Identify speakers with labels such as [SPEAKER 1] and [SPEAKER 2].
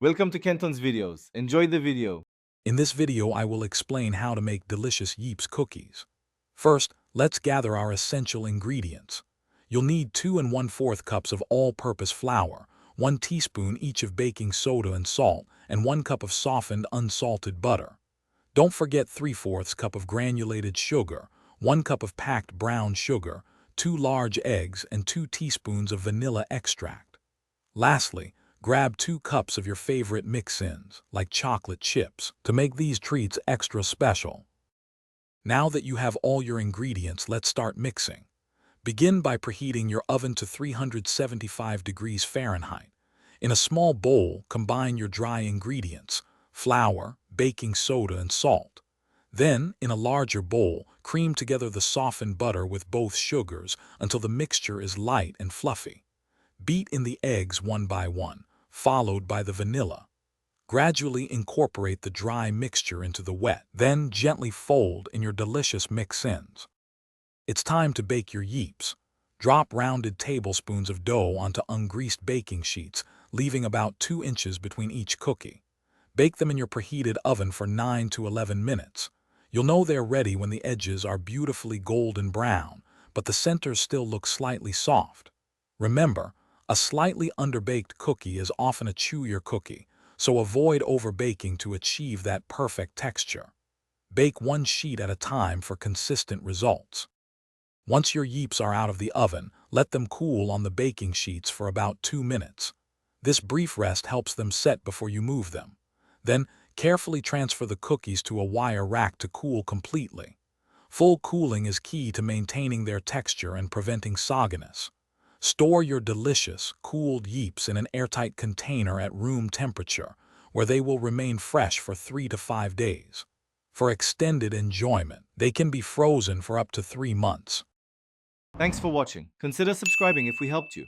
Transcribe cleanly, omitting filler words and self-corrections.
[SPEAKER 1] Welcome to Kenton's videos. Enjoy the video.
[SPEAKER 2] In this video, I will explain how to make delicious Yeeps cookies. First, let's gather our essential ingredients. You'll need 2 and 1/4 cups of all-purpose flour, 1 teaspoon each of baking soda and salt, and 1 cup of softened unsalted butter. Don't forget 3/4 cup of granulated sugar, 1 cup of packed brown sugar, 2 large eggs, and 2 teaspoons of vanilla extract. Lastly, grab 2 cups of your favorite mix-ins, like chocolate chips, to make these treats extra special. Now that you have all your ingredients, let's start mixing. Begin by preheating your oven to 375 degrees Fahrenheit. In a small bowl, combine your dry ingredients, flour, baking soda, and salt. Then, in a larger bowl, cream together the softened butter with both sugars until the mixture is light and fluffy. Beat in the eggs one by one, followed by the vanilla. Gradually incorporate the dry mixture into the wet, then gently fold in your delicious mix-ins. It's time to bake your Yeeps. Drop rounded tablespoons of dough onto ungreased baking sheets, leaving about 2 inches between each cookie. Bake them in your preheated oven for 9 to 11 minutes. You'll know they're ready when the edges are beautifully golden brown, but the center still looks slightly soft. Remember, a slightly underbaked cookie is often a chewier cookie, so avoid overbaking to achieve that perfect texture. Bake 1 sheet at a time for consistent results. Once your Yeeps are out of the oven, let them cool on the baking sheets for about 2 minutes. This brief rest helps them set before you move them. Then, carefully transfer the cookies to a wire rack to cool completely. Full cooling is key to maintaining their texture and preventing sogginess. Store your delicious, cooled Yeeps in an airtight container at room temperature, where they will remain fresh for 3 to 5 days. For extended enjoyment, they can be frozen for up to 3 months.
[SPEAKER 1] Thanks for watching. Consider subscribing if we helped you.